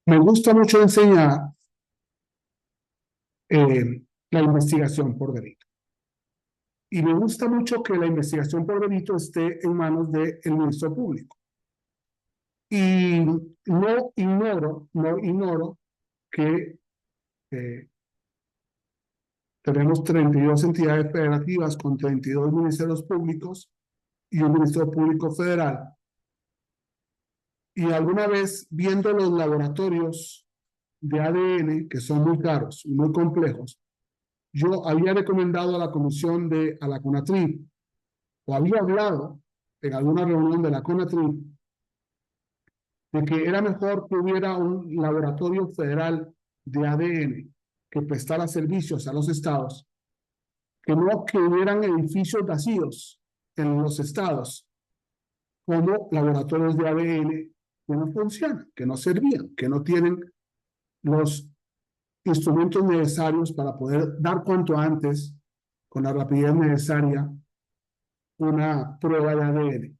Me gusta mucho enseñar la investigación por delito. Y me gusta mucho que la investigación por delito esté en manos del Ministerio Público. Y no ignoro que eh, tenemos 32 entidades federativas con 32 ministerios públicos y un Ministerio Público Federal. Y alguna vez viendo los laboratorios de ADN, que son muy caros y muy complejos, yo había recomendado a la comisión a la CONATRIP, o había hablado en alguna reunión de la CONATRIP, de que era mejor que hubiera un laboratorio federal de ADN que prestara servicios a los estados, que no que hubieran edificios vacíos en los estados como laboratorios de ADN que no funcionan, que no servían, que no tienen los instrumentos necesarios para poder dar cuanto antes, con la rapidez necesaria, una prueba de ADN.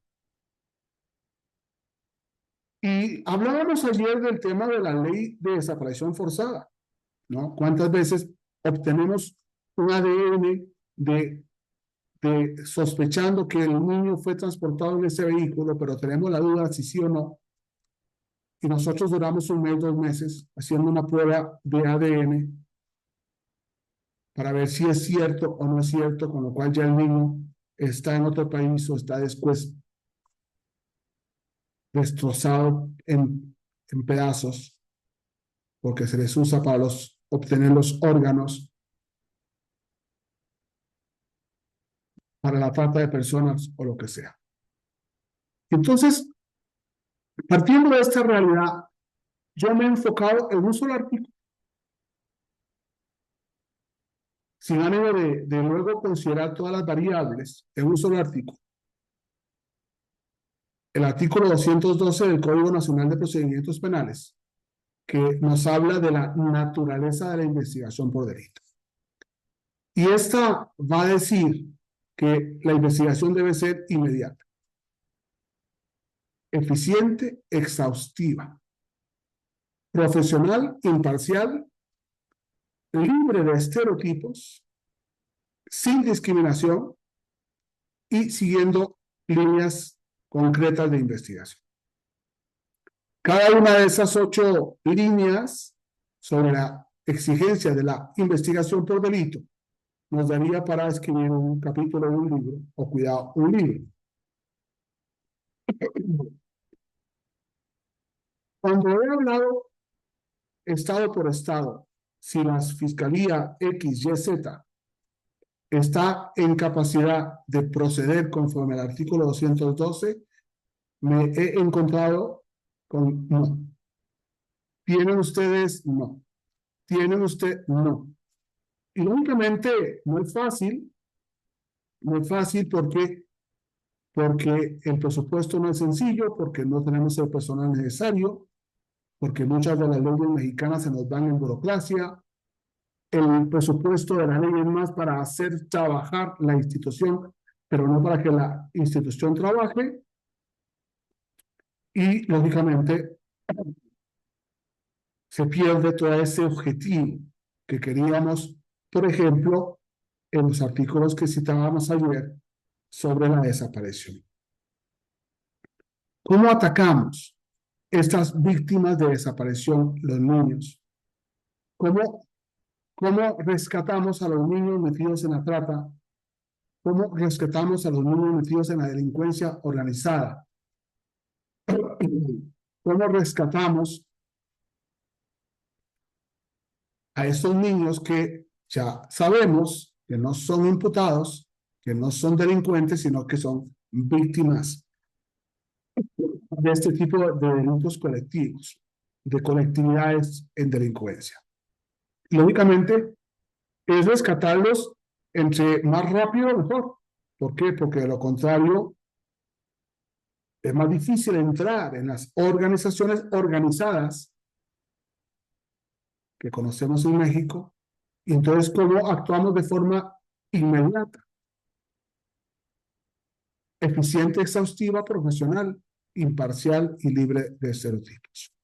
Y hablábamos ayer del tema de la ley de desaparición forzada, ¿no? ¿Cuántas veces obtenemos un ADN sospechando que el niño fue transportado en ese vehículo, pero tenemos la duda si sí o no? Y nosotros duramos un mes, 2 meses haciendo una prueba de ADN para ver si es cierto o no es cierto, con lo cual ya el niño está en otro país o está después destrozado en pedazos, porque se les usa para obtener los órganos para la trata de personas o lo que sea. Entonces, partiendo de esta realidad, yo me he enfocado en un solo artículo, sin ánimo de luego considerar todas las variables en un solo artículo. El artículo 212 del Código Nacional de Procedimientos Penales, que nos habla de la naturaleza de la investigación por delito. Y esta va a decir que la investigación debe ser inmediata, eficiente, exhaustiva, profesional, imparcial, libre de estereotipos, sin discriminación y siguiendo líneas concretas de investigación. Cada una de esas 8 líneas sobre la exigencia de la investigación por delito nos daría para escribir un capítulo de un libro, o cuidado, un libro. Cuando he hablado estado por estado, si la Fiscalía X, Y, Z está en capacidad de proceder conforme al artículo 212, me he encontrado con no. ¿Tienen ustedes? No. ¿Tienen usted? No. Y lógicamente no es fácil, porque el presupuesto no es sencillo, porque no tenemos el personal necesario, porque muchas de las leyes mexicanas se nos van en burocracia. El presupuesto de la ley es más para hacer trabajar la institución, pero no para que la institución trabaje. Y lógicamente se pierde todo ese objetivo que queríamos, por ejemplo, en los artículos que citábamos ayer sobre la desaparición. ¿Cómo atacamos estas víctimas de desaparición, los niños? ¿Cómo rescatamos a los niños metidos en la trata? ¿Cómo rescatamos a los niños metidos en la delincuencia organizada? ¿Cómo rescatamos a estos niños que ya sabemos que no son imputados, que no son delincuentes, sino que son víctimas de este tipo de delitos colectivos, de colectividades en delincuencia? Lógicamente, es rescatarlos entre más rápido mejor. ¿Por qué? Porque de lo contrario es más difícil entrar en las organizaciones organizadas que conocemos en México. Y entonces, ¿cómo actuamos de forma inmediata, eficiente, exhaustiva, profesional, imparcial y libre de estereotipos?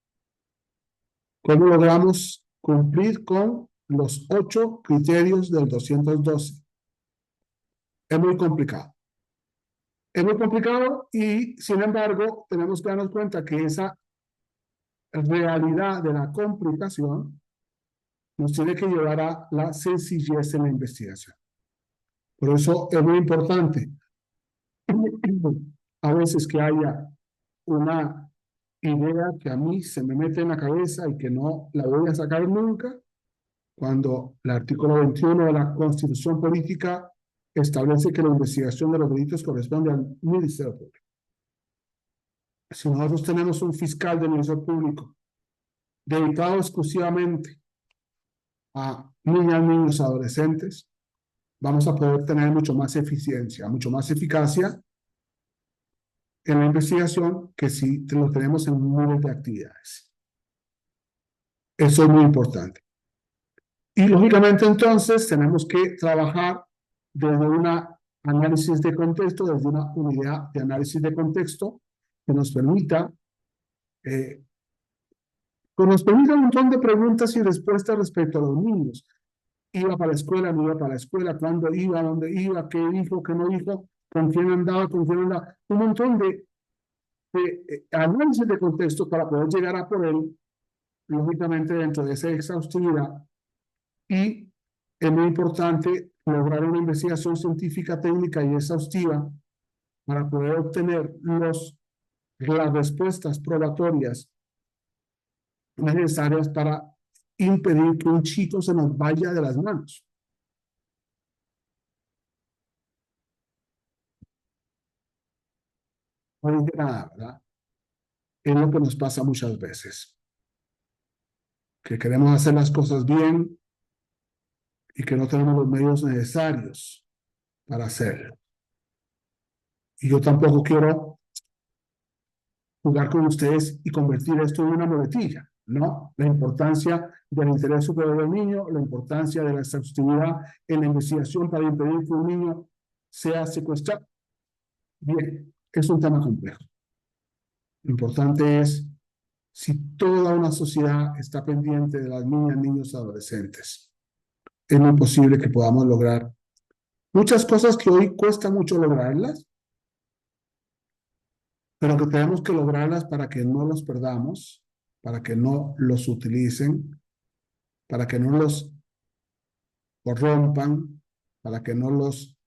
¿Cómo logramos cumplir con los 8 criterios del 212? Es muy complicado. Es muy complicado y, sin embargo, tenemos que darnos cuenta que esa realidad de la complicación nos tiene que llevar a la sencillez en la investigación. Por eso es muy importante a veces que haya una idea que a mí se me mete en la cabeza y que no la voy a sacar nunca, cuando el artículo 21 de la Constitución Política establece que la investigación de los delitos corresponde al Ministerio Público. Si nosotros tenemos un fiscal del Ministerio Público dedicado exclusivamente a niñas, niños, adolescentes, vamos a poder tener mucho más eficiencia, mucho más eficacia en la investigación que si lo tenemos en un número de actividades. Eso es muy importante. Y lógicamente entonces tenemos que trabajar desde un análisis de contexto, desde una unidad de análisis de contexto que nos permita, eh, un montón de preguntas y respuestas respecto a los niños. ¿Iba para la escuela, no iba para la escuela? ¿Cuándo iba? ¿Dónde iba? ¿Qué dijo? ¿Qué no dijo? ¿Con quién andaba? ¿Con quién andaba? Un montón de análisis de contexto para poder llegar a por él, lógicamente dentro de esa exhaustividad. Y es muy importante lograr una investigación científica, técnica y exhaustiva para poder obtener las respuestas probatorias necesarias para impedir que un chico se nos vaya de las manos. No dice nada, ¿verdad? Es lo que nos pasa muchas veces, que queremos hacer las cosas bien y que no tenemos los medios necesarios para hacerlo. Y yo tampoco quiero jugar con ustedes y convertir esto en una muletilla, ¿no? La importancia del interés superior del niño, la importancia de la exhaustividad en la investigación para impedir que un niño sea secuestrado. Bien, es un tema complejo. Lo importante es si toda una sociedad está pendiente de las niñas, niños, adolescentes. Es muy posible que podamos lograr muchas cosas que hoy cuesta mucho lograrlas, pero que tenemos que lograrlas para que no los perdamos, para que no los utilicen, para que no los corrompan, para que no los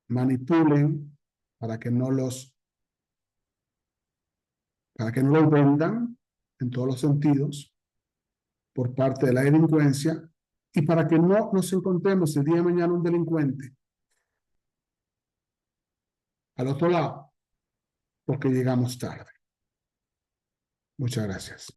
manipulen, para que no los, para que no los vendan en todos los sentidos por parte de la delincuencia y para que no nos encontremos el día de mañana un delincuente al otro lado porque llegamos tarde. Muchas gracias.